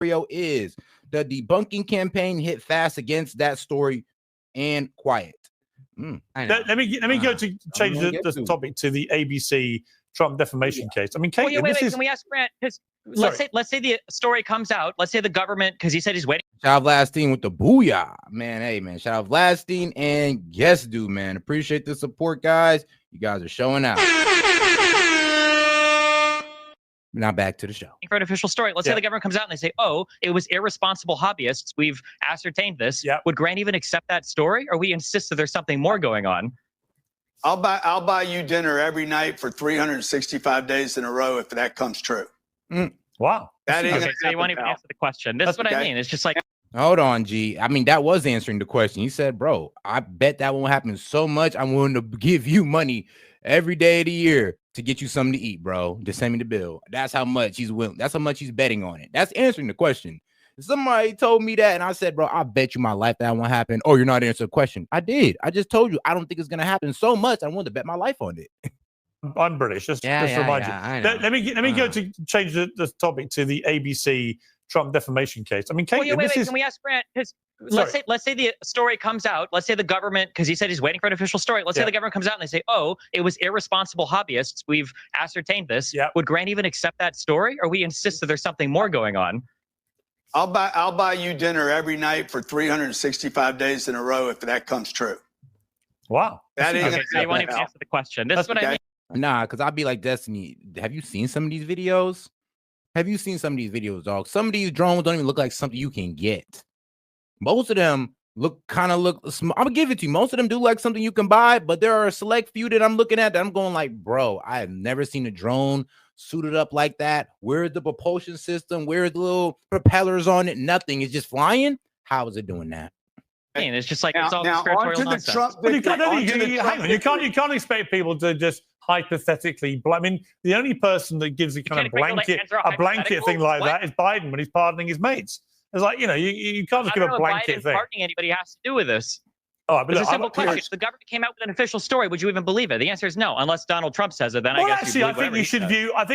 is the debunking campaign hit fast against that story and quiet. Let me go to change the topic to the ABC Trump defamation case. I mean, Caitlin, wait. Can we ask Grant? Let's say the story comes out. Let's say the government, because he said he's waiting. Shout out Vladstein with the booyah, man. Hey, man. Shout out Vladstein and Yes Dude, man. Appreciate the support, guys. You guys are showing out. Now back to the show. For an official story, let's say the government comes out and they say, "Oh, it was irresponsible hobbyists. We've ascertained this." Would Grant even accept that story, or we insist that there's something more going on? I'll buy you dinner every night for 365 days in a row if that comes true. Wow. That is okay, so you won't even answer the question. That's what I mean. It's just like, hold on, G. I mean, that was answering the question. He said, bro, I bet that won't happen so much. I'm willing to give you money every day of the year to get you something to eat, bro. Just send me the bill. That's how much he's willing. That's how much he's betting on it. That's answering the question. Somebody told me that, and I said, bro, I bet you my life that won't happen. Oh, you're not answering the question. I did. I just told you I don't think it's going to happen so much. I want to bet my life on it. I'm British. Just remind you. Let me go to change the topic to the ABC Trump defamation case. I mean, Caitlin, wait. Can we ask Grant? Let's say the story comes out. Let's say the government, because he said he's waiting for an official story. Let's say the government comes out and they say, "Oh, it was irresponsible hobbyists. We've ascertained this." Would Grant even accept that story, or we insist that there's something more going on? I'll buy you dinner every night for 365 days in a row if that comes true. Wow. That is okay. So you won't even answer the question. That's what I mean. Nah, because I'd be like, Destiny, have you seen some of these videos? Have you seen some of these videos, dog? Some of these drones don't even look like something you can get. Most of them look small. I'm gonna give it to you. Most of them do like something you can buy, but there are a select few that I'm looking at that I'm going like, bro, I have never seen a drone suited up like that. Where's the propulsion system? Where's the little propellers on it? Nothing. It's just flying. How is it doing that? I mean, it's just like it's all conspiratorial nonsense. But you can't expect people to just hypothetically. I mean, the only person that gives a kind of blanket thing like that is Biden when he's pardoning his mates. It's like, you can't just give a blanket thing. Pardoning anybody has to do with this. All right, but it's a simple question. If the government came out with an official story, would you even believe it? The answer is no, unless Donald Trump says it. Then I guess I think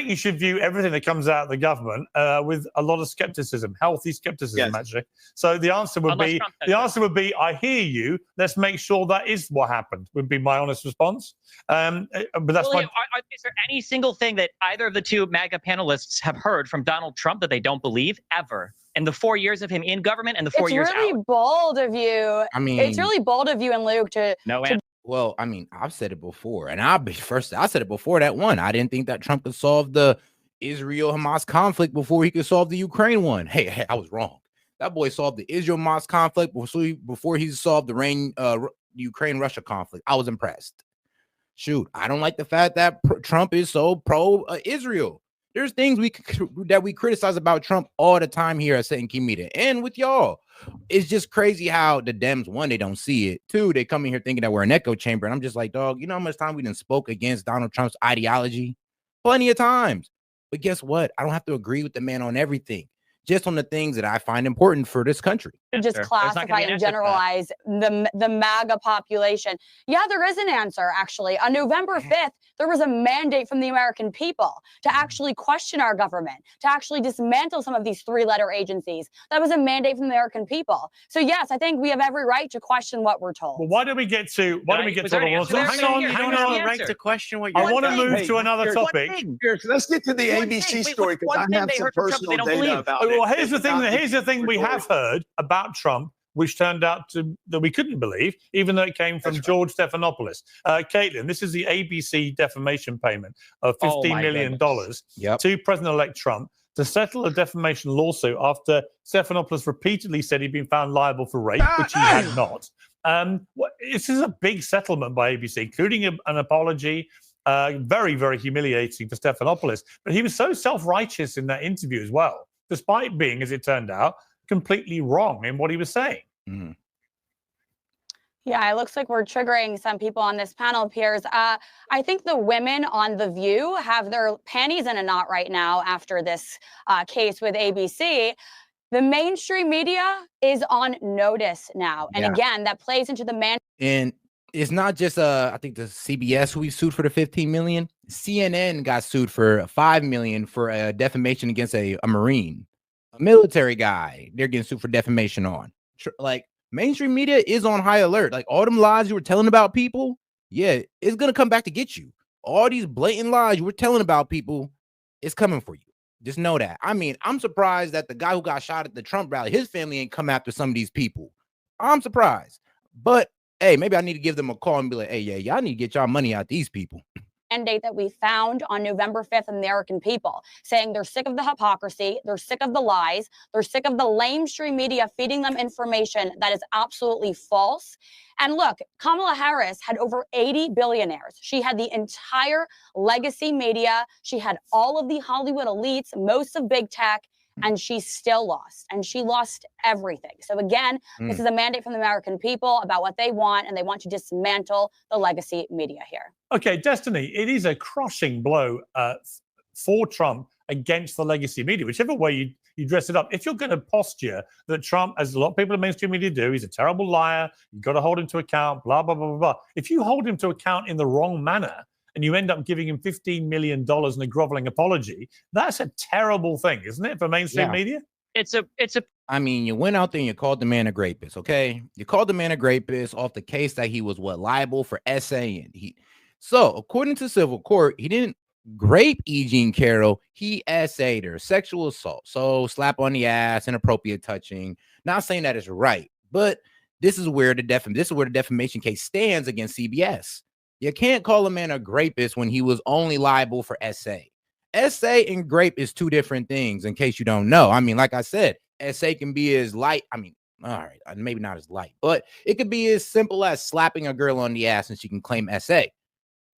you should view everything that comes out of the government with a lot of skepticism, healthy skepticism, actually. So the answer would be, I hear you. Let's make sure that is what happened. Would be my honest response. But that's William, is there any single thing that either of the two MAGA panelists have heard from Donald Trump that they don't believe ever? In the 4 years of him in government and the 4 years out. It's really bold of you. I mean, it's really bold of you and Luke to. Well, I mean, I've said it before, and I said it before that one. I didn't think that Trump could solve the Israel-Hamas conflict before he could solve the Ukraine one. Hey, I was wrong. That boy solved the Israel-Hamas conflict before he solved the Ukraine-Russia conflict. I was impressed. Shoot, I don't like the fact that Trump is so pro-Israel. There's things that we criticize about Trump all the time here at S.E.T Media and with y'all. It's just crazy how the Dems, one, they don't see it. Two, they come in here thinking that we're an echo chamber. And I'm just like, dog, you know how much time we done spoke against Donald Trump's ideology? Plenty of times. But guess what? I don't have to agree with the man on everything. Just on the things that I find important for this country. Just classify and generalize the MAGA population. Yeah, there is an answer, actually. On November 5th, there was a mandate from the American people to actually question our government, to actually dismantle some of these three-letter agencies. That was a mandate from the American people. So yes, I think we have every right to question what we're told. Well, why don't we get to the hang on, right to question what you're I want to move to another topic. Let's get to the ABC story because I have some personal data about it. Well, here's the thing we have heard about Trump, which turned out that we couldn't believe, even though it came from George Stephanopoulos. Caitlin, this is the ABC defamation payment of $15 million to President-elect Trump to settle a defamation lawsuit after Stephanopoulos repeatedly said he'd been found liable for rape, which he had not. This is a big settlement by ABC, including an apology. Very, very humiliating for Stephanopoulos. But he was so self-righteous in that interview as well, despite being, as it turned out, completely wrong in what he was saying. Mm-hmm. Yeah, it looks like we're triggering some people on this panel, Piers. I think the women on The View have their panties in a knot right now after this case with ABC. The mainstream media is on notice now. And again, that plays into the And it's not just, I think the CBS who we sued for the $15 million. CNN got sued for $5 million for defamation against a Marine. A military guy, they're getting sued for defamation on. Like, mainstream media is on high alert. Like, all them lies you were telling about people, yeah, it's going to come back to get you. All these blatant lies you were telling about people, it's coming for you. Just know that. I mean, I'm surprised that the guy who got shot at the Trump rally, his family ain't come after some of these people. I'm surprised. But, hey, maybe I need to give them a call and be like, hey, yeah, y'all need to get y'all money out these people. Mandate that we found on November 5th, American people, saying they're sick of the hypocrisy, they're sick of the lies, they're sick of the lamestream media feeding them information that is absolutely false. And look, Kamala Harris had over 80 billionaires. She had the entire legacy media. She had all of the Hollywood elites, most of big tech, and she still lost. And she lost everything. So again, this is a mandate from the American people about what they want, and they want to dismantle the legacy media here. Okay, Destiny, it is a crushing blow for Trump against the legacy media, whichever way you dress it up. If you're going to posture that Trump, as a lot of people in mainstream media do, he's a terrible liar, you've got to hold him to account, blah, blah, blah, blah, blah. If you hold him to account in the wrong manner, and you end up giving him $15 million and a groveling apology, that's a terrible thing, isn't it, for mainstream media? It's a. I mean, you went out there and you called the man a rapist, okay? You called the man a rapist off the case that he was liable for essaying. So, according to civil court, he didn't rape E. Jean Carroll. He essayed her, sexual assault. So, slap on the ass, inappropriate touching. Not saying that is right, but this is where the defamation case stands against CBS. You can't call a man a rapist when he was only liable for essay. Essay and grape is two different things, in case you don't know. I mean, like I said, essay can be as light. I mean, all right, maybe not as light, but it could be as simple as slapping a girl on the ass and she can claim essay.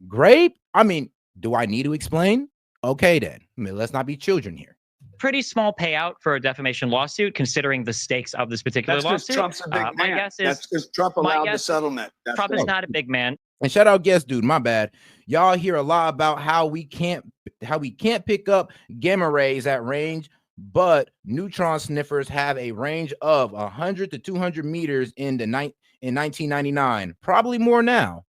Grape, I mean, do I need to explain? Okay, then. I mean, let's not be children here. Pretty small payout for a defamation lawsuit, considering the stakes of this particular lawsuit. Trump's a big man. My guess is that's because Trump allowed the settlement. Trump is not a big man. And shout out guest dude, my bad. Y'all hear a lot about how we can't pick up gamma rays at range, but neutron sniffers have a range of 100 to 200 meters in 1999, probably more now.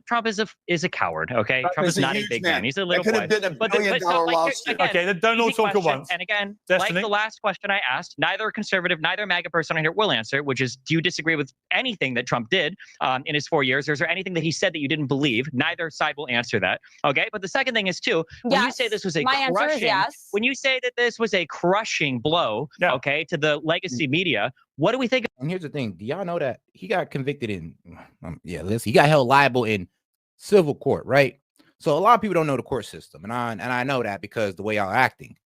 Trump is a coward. Okay, Trump is not a big man. He's a little boy. But okay, don't all talk at once. And again, Destiny? like the last question I asked, neither a conservative, neither a MAGA person on here will answer, which is, do you disagree with anything that Trump did in his 4 years? Or is there anything that he said that you didn't believe? Neither side will answer that. Okay, but the second thing is too, when you say this was a when you say that this was a crushing blow, okay, to the legacy media. What do we think? And here's the thing. Do y'all know that he got convicted in, he got held liable in civil court, right? So a lot of people don't know the court system. And I know that because the way y'all are acting.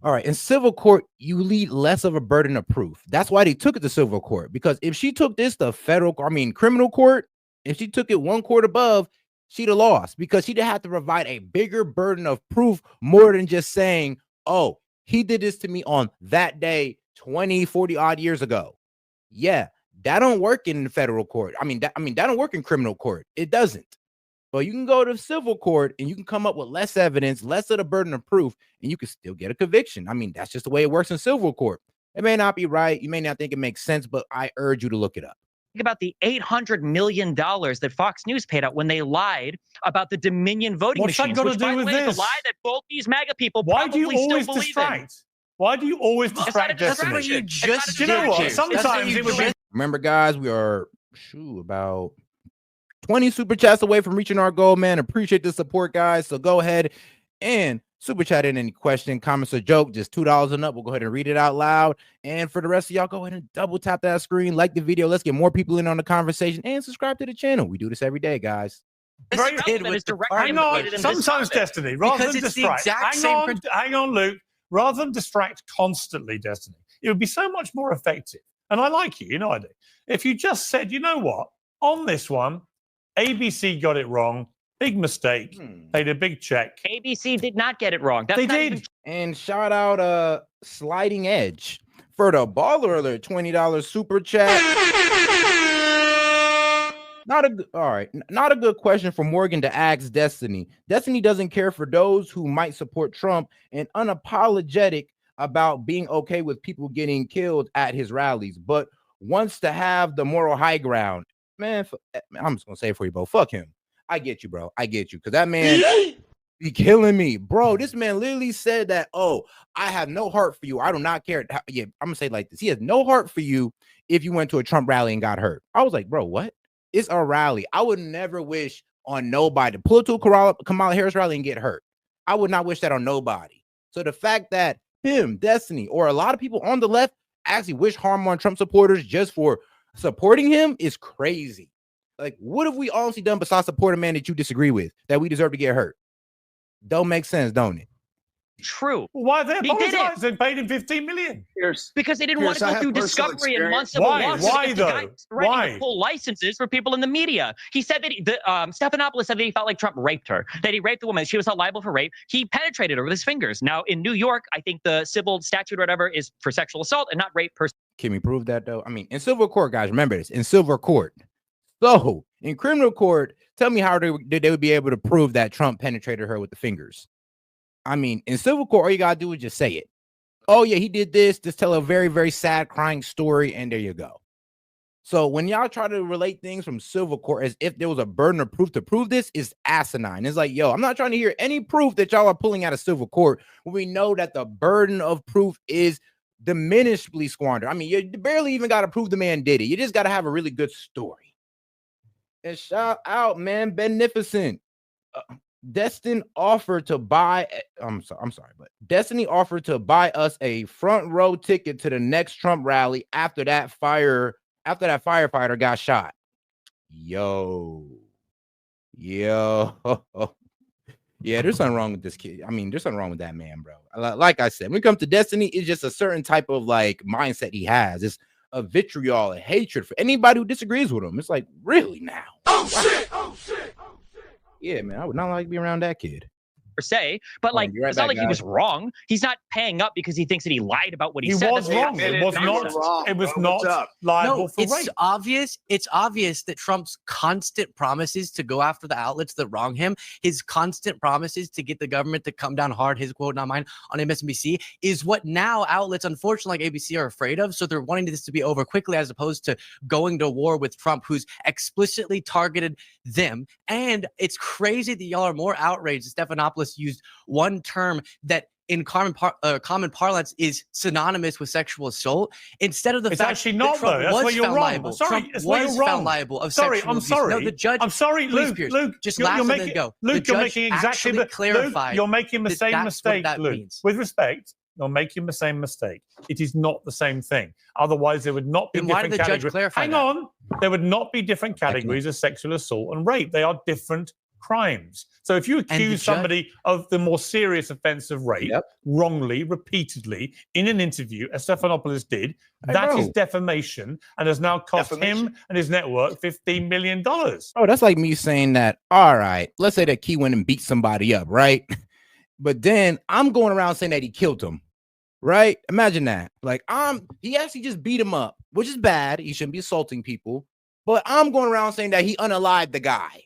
All right. In civil court, you lead less of a burden of proof. That's why they took it to civil court. Because if she took this to criminal court, if she took it one court above, she'd have lost because she'd have to provide a bigger burden of proof more than just saying, oh, he did this to me on that day 20, 40 odd years ago. Yeah, that don't work in the federal court. That don't work in criminal court. It doesn't. But you can go to civil court and you can come up with less evidence, less of the burden of proof, and you can still get a conviction. That's just the way it works in civil court. It may not be right. You may not think it makes sense, but I urge you to look it up. Think about the $800 million that Fox News paid out when they lied about the Dominion voting machines. What's that got to do with this? It's a lie that both these MAGA people Why do you always still distract? Why do you always distract? That's what you just did. You know what? Sometimes it would be. Remember, guys, we are about 20 super chats away from reaching our goal, man. Appreciate the support, guys. So go ahead and super chat in any question, comments, or joke. Just $2 and up. We'll go ahead and read it out loud. And for the rest of y'all, go ahead and double tap that screen, like the video. Let's get more people in on the conversation and subscribe to the channel. We do this every day, guys. Hang on. Sometimes, Destiny, rather than distract. Hang on, Luke. Rather than distract constantly, Destiny, it would be so much more effective. And I like you, I do. If you just said, you know what, on this one, ABC got it wrong. Big mistake. Paid a big check. ABC did not get it wrong. They did. And shout out Sliding Edge for the baller alert $20 super chat. Not a good question for Morgan to ask Destiny. Destiny doesn't care for those who might support Trump and unapologetic about being okay with people getting killed at his rallies, but wants to have the moral high ground. Man, I'm just gonna say it for you, bro. Fuck him. I get you, bro. I get you. Because that man, be killing me, bro. This man literally said that, oh, I have no heart for you. I do not care. Yeah, I'm gonna say it like this. He has no heart for you if you went to a Trump rally and got hurt. I was like, bro, what? It's a rally. I would never wish on nobody to pull to a Kamala Harris rally and get hurt. I would not wish that on nobody. So the fact that him, Destiny, or a lot of people on the left actually wish harm on Trump supporters just for supporting him is crazy. Like, what have we honestly done besides support a man that you disagree with that we deserve to get hurt? Don't make sense, don't it? True. Well, why they apologized and paid him $15 million? Because they didn't want to go through discovery and months of why? a lawsuit. Why though? Why? Full licenses for people in the media. He said that Stephanopoulos said that he felt like Trump raped her, that he raped the woman. She was held liable for rape. He penetrated her with his fingers. Now in New York, I think the civil statute or whatever is for sexual assault and not rape. Can we prove that though? I mean, in civil court, guys, remember this: in civil court. So in criminal court, tell me how they would be able to prove that Trump penetrated her with the fingers. I mean, in civil court, all you gotta do is just say it. Oh yeah, he did this. Just tell a very, very sad, crying story, and there you go. So when y'all try to relate things from civil court as if there was a burden of proof to prove this, is asinine. It's like, yo, I'm not trying to hear any proof that y'all are pulling out of civil court when we know that the burden of proof is diminishedly squandered. I mean, you barely even got to prove the man did it. You just got to have a really good story. And shout out, man, beneficent. Destin offered to buy. I'm sorry, but Destiny offered to buy us a front row ticket to the next Trump rally after that firefighter got shot. Yo. Yeah, there's something wrong with this kid. I mean, there's something wrong with that man, bro. Like I said, when it comes to Destiny, it's just a certain type of like mindset he has. It's a vitriol, a hatred for anybody who disagrees with him. It's like, really now? Oh shit! Yeah, man, I would not like to be around that kid. Per se, but like, it's not like he was wrong. He's not paying up because he thinks that he lied about what he said. He was wrong. It was not. It was not liable for rape. It's obvious that Trump's constant promises to go after the outlets that wrong him, his constant promises to get the government to come down hard, his quote, not mine, on MSNBC, is what now outlets, unfortunately, like ABC, are afraid of. So they're wanting this to be over quickly, as opposed to going to war with Trump, who's explicitly targeted them. And it's crazy that y'all are more outraged that Stephanopoulos used one term that in common parlance is synonymous with sexual assault, instead of the fact actually not, that Trump though. was found liable. Sorry, Trump was found liable of sexual abuse. No, the judge. I'm sorry, Luke. Just last and then go. Luke, you're making exactly the clarified. You're making the same mistake, Luke. Means. With respect, you're making the same mistake. It is not the same thing. Otherwise, there would not be different categories. Hang on. There would not be different categories of sexual assault and rape. They are different crimes. So if you accuse somebody of the more serious offense of rape wrongly, repeatedly, in an interview, as Stephanopoulos did, that is defamation and has now cost him and his network $15 million. Oh, that's like me saying that, all right, let's say that Key went and beat somebody up, right? But then I'm going around saying that he killed him, right? Imagine that. Like, he actually just beat him up, which is bad. He shouldn't be assaulting people. But I'm going around saying that he unalived the guy.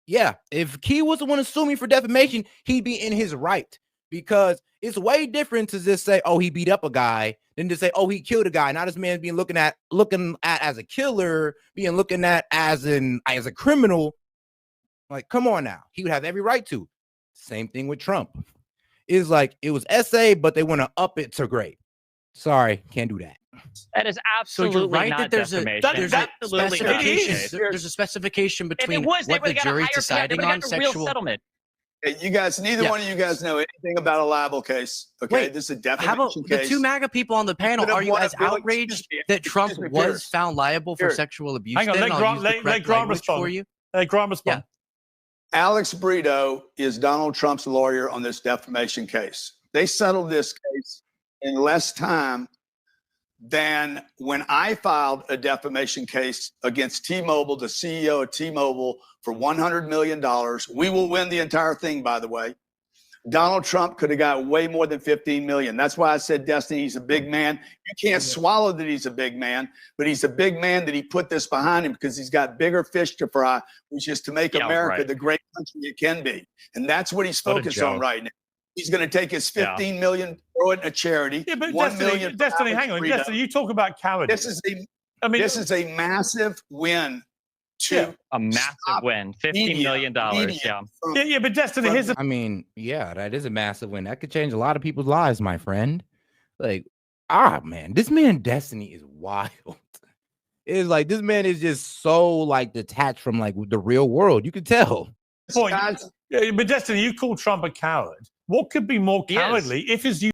Yeah, if Key was the one to sue me for defamation, he'd be in his right, because it's way different to just say, oh, he beat up a guy, than to say, oh, he killed a guy. Now this man being looking at as a killer, being looking at as a criminal. Like, come on now. He would have every right to. Same thing with Trump. It's like it was SA, but they want to up it to great. Sorry, can't do that. That is absolutely so you're right not that there's defamation. a specification between what the jury's jury's deciding on sexual settlement. Hey, you guys, neither one of you guys know anything about a libel case. Okay, Wait, this is a defamation how about case. The two MAGA people on the panel? Are you as outraged that Trump was found liable for sexual abuse? Hang on, let Grant respond. For you. Grant respond. Alex Brito is Donald Trump's lawyer on this defamation case. They settled this case in less time than when I filed a defamation case against T-Mobile, the CEO of T-Mobile, for $100 million. We will win the entire thing, by the way. Donald Trump could have got way more than 15 million. That's why I said, Destiny, he's a big man. You can't swallow that he's a big man, but he's a big man that he put this behind him because he's got bigger fish to fry, which is to make America the great country it can be. And that's what he's focused on right now. He's going to take his 15 million, throw it in a charity. Yeah, but 1 million. Destiny, hang on. Destiny, you talk about cowardice. This is a massive win to a massive win, $50 million. Yeah, but Destiny, here's the. I mean, yeah, that is a massive win. That could change a lot of people's lives, my friend. Like, man, this man Destiny is wild. It's like this man is just so like detached from like the real world. You could tell. Point. Yeah, but Destiny, you call Trump a coward. What could be more cowardly if his